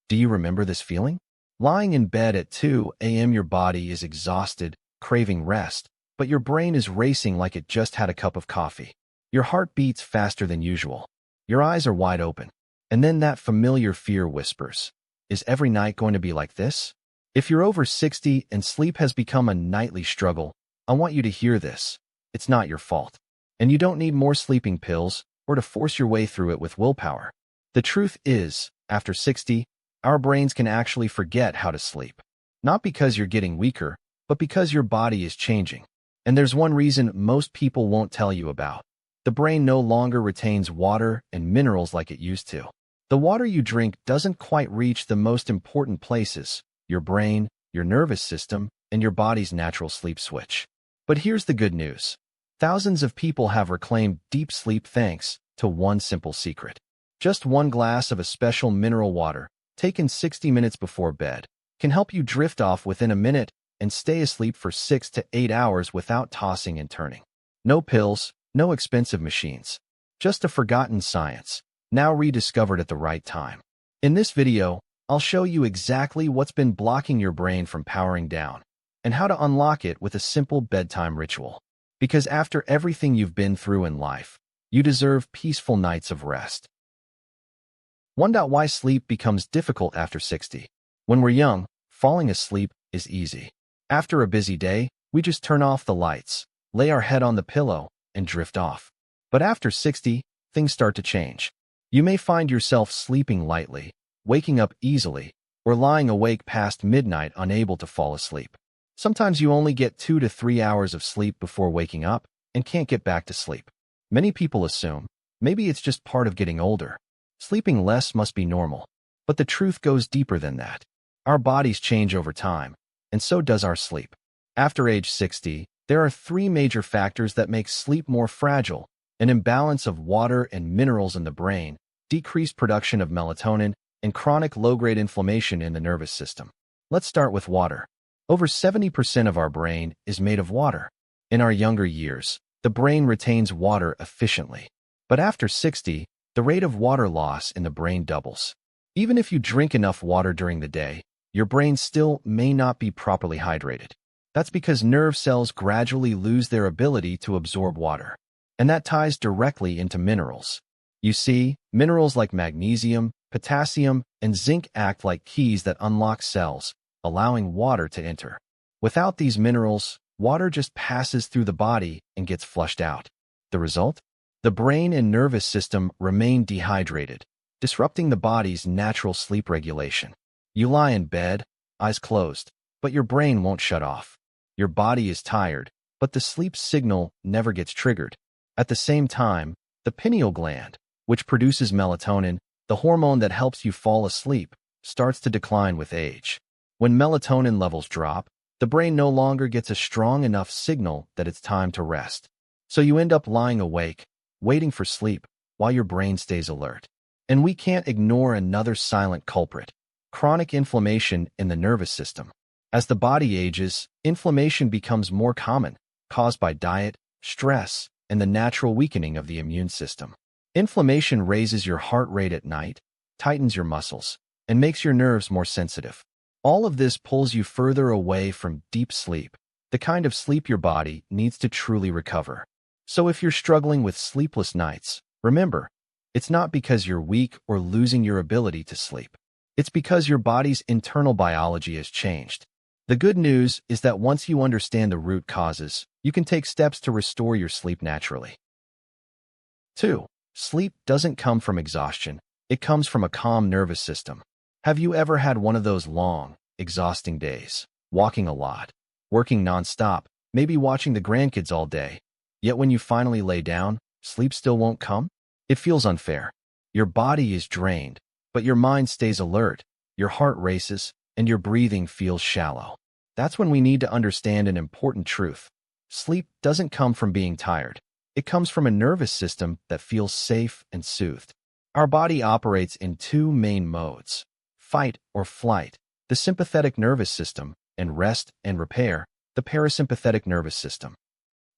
Do you remember this feeling? Lying in bed at 2 a.m., your body is exhausted, craving rest, but your brain is racing like it just had a cup of coffee. Your heart beats faster than usual. Your eyes are wide open. And then that familiar fear whispers, is every night going to be like this? If you're over 60 and sleep has become a nightly struggle, I want you to hear this. It's not your fault. And you don't need more sleeping pills or to force your way through it with willpower. The truth is, after 60, our brains can actually forget how to sleep. Not because you're getting weaker, but because your body is changing. And there's one reason most people won't tell you about. The brain no longer retains water and minerals like it used to. The water you drink doesn't quite reach the most important places, your brain, your nervous system, and your body's natural sleep switch. But here's the good news. Thousands of people have reclaimed deep sleep thanks to one simple secret. Just one glass of a special mineral water, taken 60 minutes before bed, can help you drift off within a minute and stay asleep for 6 to 8 hours without tossing and turning. No pills, no expensive machines. Just a forgotten science, now rediscovered at the right time. In this video, I'll show you exactly what's been blocking your brain from powering down, and how to unlock it with a simple bedtime ritual. Because after everything you've been through in life, you deserve peaceful nights of rest. 1. Why sleep becomes difficult after 60. When we're young, falling asleep is easy. After a busy day, we just turn off the lights, lay our head on the pillow, and drift off. But after 60, things start to change. You may find yourself sleeping lightly, waking up easily, or lying awake past midnight unable to fall asleep. Sometimes you only get 2 to 3 hours of sleep before waking up and can't get back to sleep. Many people assume, maybe it's just part of getting older. Sleeping less must be normal. But the truth goes deeper than that. Our bodies change over time, and so does our sleep. After age 60, there are 3 major factors that make sleep more fragile: an imbalance of water and minerals in the brain, decreased production of melatonin, and chronic low-grade inflammation in the nervous system. Let's start with water. Over 70% of our brain is made of water. In our younger years, the brain retains water efficiently. But after 60, the rate of water loss in the brain doubles. Even if you drink enough water during the day, your brain still may not be properly hydrated. That's because nerve cells gradually lose their ability to absorb water. And that ties directly into minerals. You see, minerals like magnesium, potassium, and zinc act like keys that unlock cells, allowing water to enter. Without these minerals, water just passes through the body and gets flushed out. The result? The brain and nervous system remain dehydrated, disrupting the body's natural sleep regulation. You lie in bed, eyes closed, but your brain won't shut off. Your body is tired, but the sleep signal never gets triggered. At the same time, the pineal gland, which produces melatonin, the hormone that helps you fall asleep, starts to decline with age. When melatonin levels drop, the brain no longer gets a strong enough signal that it's time to rest. So you end up lying awake, waiting for sleep, while your brain stays alert. And we can't ignore another silent culprit: chronic inflammation in the nervous system. As the body ages, inflammation becomes more common, caused by diet, stress, and the natural weakening of the immune system. Inflammation raises your heart rate at night, tightens your muscles, and makes your nerves more sensitive. All of this pulls you further away from deep sleep, the kind of sleep your body needs to truly recover. So if you're struggling with sleepless nights, remember, it's not because you're weak or losing your ability to sleep. It's because your body's internal biology has changed. The good news is that once you understand the root causes, you can take steps to restore your sleep naturally. 2. Sleep doesn't come from exhaustion. It comes from a calm nervous system. Have you ever had one of those long, exhausting days, walking a lot, working nonstop, maybe watching the grandkids all day, yet when you finally lay down, sleep still won't come? It feels unfair. Your body is drained, but your mind stays alert, your heart races, and your breathing feels shallow. That's when we need to understand an important truth. Sleep doesn't come from being tired. It comes from a nervous system that feels safe and soothed. Our body operates in 2 main modes: fight or flight, the sympathetic nervous system, and rest and repair, the parasympathetic nervous system.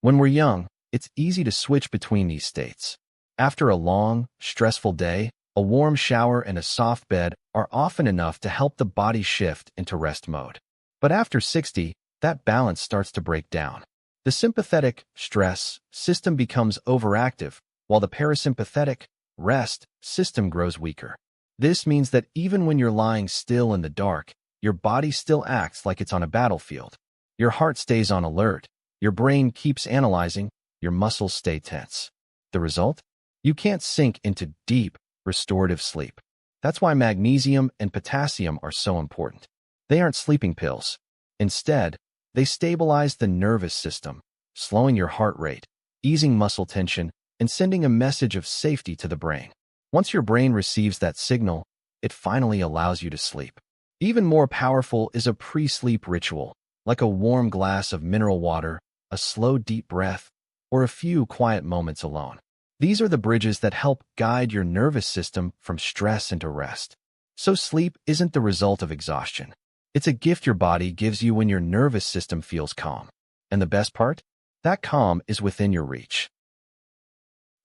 When we're young, it's easy to switch between these states. After a long, stressful day, a warm shower and a soft bed are often enough to help the body shift into rest mode. But after 60, that balance starts to break down. The sympathetic stress system becomes overactive, while the parasympathetic rest system grows weaker. This means that even when you're lying still in the dark, your body still acts like it's on a battlefield. Your heart stays on alert, your brain keeps analyzing, your muscles stay tense. The result? You can't sink into deep, restorative sleep. That's why magnesium and potassium are so important. They aren't sleeping pills. Instead, they stabilize the nervous system, slowing your heart rate, easing muscle tension, and sending a message of safety to the brain. Once your brain receives that signal, it finally allows you to sleep. Even more powerful is a pre-sleep ritual, like a warm glass of mineral water, a slow deep breath, or a few quiet moments alone. These are the bridges that help guide your nervous system from stress into rest. So sleep isn't the result of exhaustion. It's a gift your body gives you when your nervous system feels calm. And the best part? That calm is within your reach.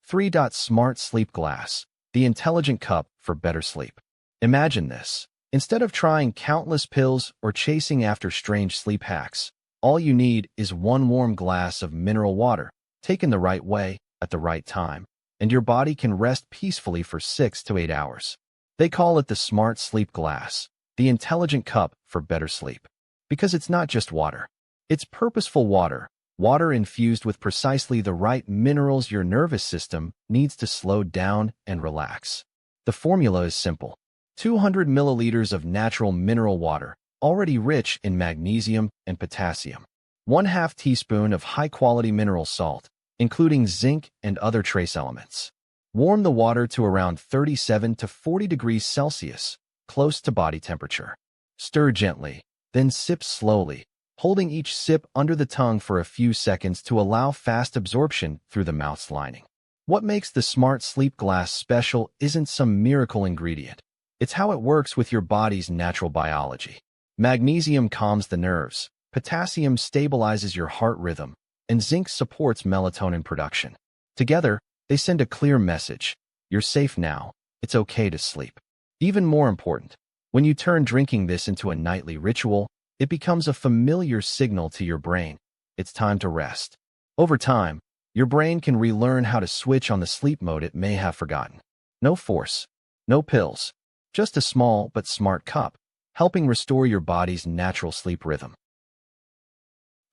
3. Smart Sleep Glass, the intelligent cup for better sleep. Imagine this. Instead of trying countless pills or chasing after strange sleep hacks, all you need is one warm glass of mineral water, taken the right way, at the right time, and your body can rest peacefully for 6 to 8 hours. They call it the Smart Sleep Glass, the intelligent cup for better sleep. Because it's not just water. It's purposeful water, water infused with precisely the right minerals your nervous system needs to slow down and relax. The formula is simple. 200 milliliters of natural mineral water, already rich in magnesium and potassium. 1/2 teaspoon of high-quality mineral salt, including zinc and other trace elements. Warm the water to around 37 to 40 degrees Celsius, close to body temperature. Stir gently, then sip slowly, holding each sip under the tongue for a few seconds to allow fast absorption through the mouth's lining. What makes the Smart Sleep Glass special isn't some miracle ingredient. It's how it works with your body's natural biology. Magnesium calms the nerves, potassium stabilizes your heart rhythm, and zinc supports melatonin production. Together, they send a clear message. You're safe now. It's okay to sleep. Even more important, when you turn drinking this into a nightly ritual, it becomes a familiar signal to your brain. It's time to rest. Over time, your brain can relearn how to switch on the sleep mode it may have forgotten. No force, no pills, just a small but smart cup, helping restore your body's natural sleep rhythm.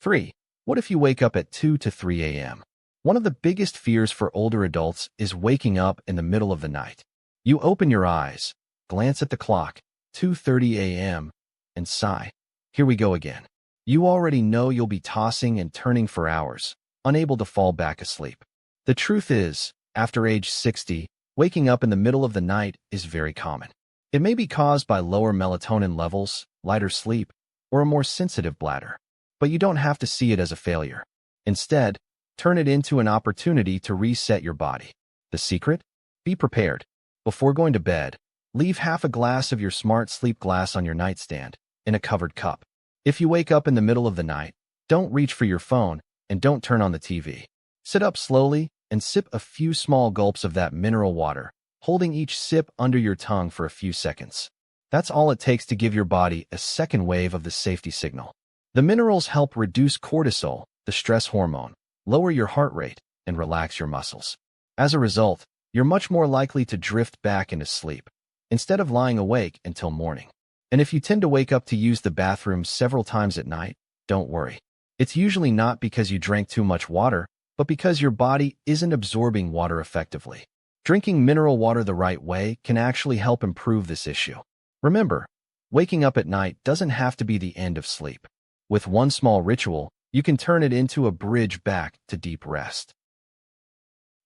3. What if you wake up at 2 to 3 a.m.? One of the biggest fears for older adults is waking up in the middle of the night. You open your eyes, glance at the clock, 2:30 a.m., and sigh. Here we go again. You already know you'll be tossing and turning for hours, unable to fall back asleep. The truth is, after age 60, waking up in the middle of the night is very common. It may be caused by lower melatonin levels, lighter sleep, or a more sensitive bladder. But you don't have to see it as a failure. Instead, turn it into an opportunity to reset your body. The secret? Be prepared. Before going to bed, leave half a glass of your Smart Sleep Glass on your nightstand, in a covered cup. If you wake up in the middle of the night, don't reach for your phone and don't turn on the TV. Sit up slowly and sip a few small gulps of that mineral water, holding each sip under your tongue for a few seconds. That's all it takes to give your body a second wave of the safety signal. The minerals help reduce cortisol, the stress hormone, lower your heart rate, and relax your muscles. As a result, you're much more likely to drift back into sleep, instead of lying awake until morning. And if you tend to wake up to use the bathroom several times at night, don't worry. It's usually not because you drank too much water, but because your body isn't absorbing water effectively. Drinking mineral water the right way can actually help improve this issue. Remember, waking up at night doesn't have to be the end of sleep. With one small ritual, you can turn it into a bridge back to deep rest.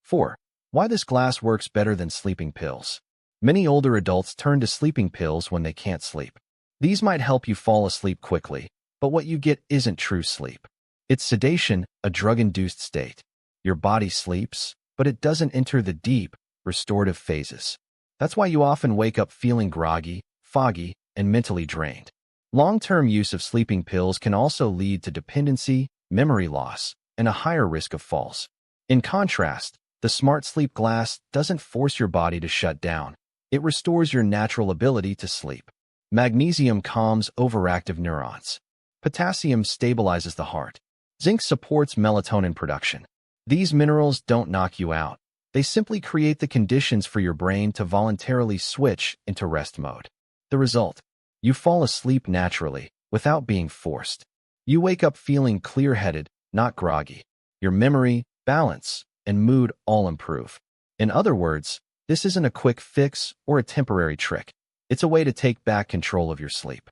4. Why this glass works better than sleeping pills. Many older adults turn to sleeping pills when they can't sleep. These might help you fall asleep quickly, but what you get isn't true sleep. It's sedation, a drug-induced state. Your body sleeps, but it doesn't enter the deep, restorative phases. That's why you often wake up feeling groggy, foggy, and mentally drained. Long-term use of sleeping pills can also lead to dependency, memory loss, and a higher risk of falls. In contrast, the Smart Sleep Glass doesn't force your body to shut down. It restores your natural ability to sleep. Magnesium calms overactive neurons. Potassium stabilizes the heart. Zinc supports melatonin production. These minerals don't knock you out. They simply create the conditions for your brain to voluntarily switch into rest mode. The result: you fall asleep naturally, without being forced. You wake up feeling clear-headed, not groggy. Your memory, balance, and mood all improve. In other words, this isn't a quick fix or a temporary trick. It's a way to take back control of your sleep.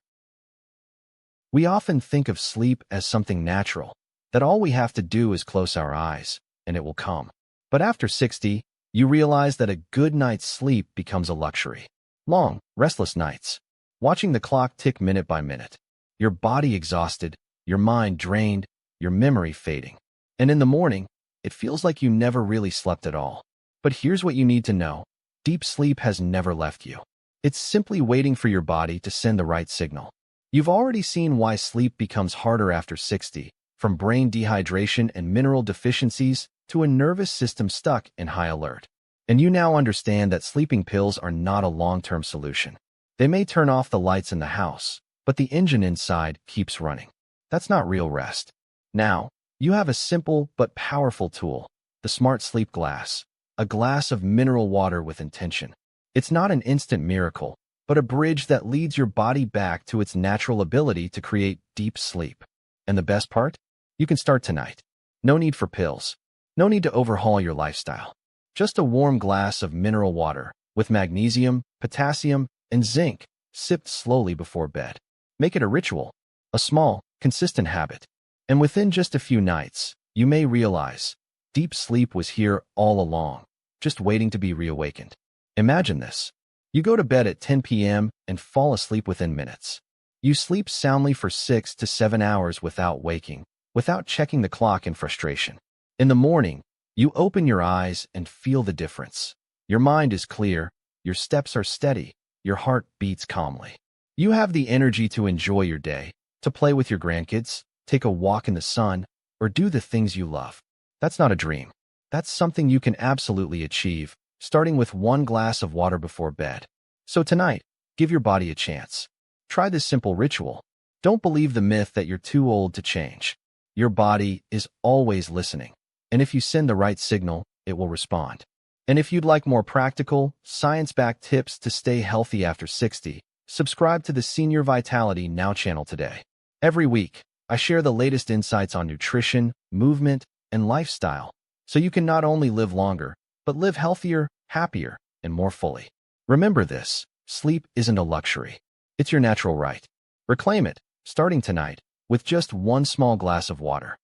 We often think of sleep as something natural, that all we have to do is close our eyes, and it will come. But after 60, you realize that a good night's sleep becomes a luxury. Long, restless nights, watching the clock tick minute by minute, your body exhausted, your mind drained, your memory fading. And in the morning, it feels like you never really slept at all. But here's what you need to know. Deep sleep has never left you. It's simply waiting for your body to send the right signal. You've already seen why sleep becomes harder after 60, from brain dehydration and mineral deficiencies to a nervous system stuck in high alert. And you now understand that sleeping pills are not a long-term solution. They may turn off the lights in the house, but the engine inside keeps running. That's not real rest. Now, you have a simple but powerful tool, the Smart Sleep Glass, a glass of mineral water with intention. It's not an instant miracle, but a bridge that leads your body back to its natural ability to create deep sleep. And the best part? You can start tonight. No need for pills. No need to overhaul your lifestyle. Just a warm glass of mineral water with magnesium, potassium, and zinc, sipped slowly before bed. Make it a ritual, a small, consistent habit. And within just a few nights, you may realize deep sleep was here all along, just waiting to be reawakened. Imagine this. You go to bed at 10 p.m. and fall asleep within minutes. You sleep soundly for 6 to 7 hours without waking, without checking the clock in frustration. In the morning, you open your eyes and feel the difference. Your mind is clear, your steps are steady, your heart beats calmly. You have the energy to enjoy your day, to play with your grandkids, take a walk in the sun, or do the things you love. That's not a dream. That's something you can absolutely achieve, starting with one glass of water before bed. So tonight, give your body a chance. Try this simple ritual. Don't believe the myth that you're too old to change. Your body is always listening, and if you send the right signal, it will respond. And if you'd like more practical, science-backed tips to stay healthy after 60, subscribe to the Senior Vitality Now channel today. Every week, I share the latest insights on nutrition, movement, and lifestyle, so you can not only live longer, but live healthier, happier, and more fully. Remember this: sleep isn't a luxury. It's your natural right. Reclaim it, starting tonight, with just one small glass of water.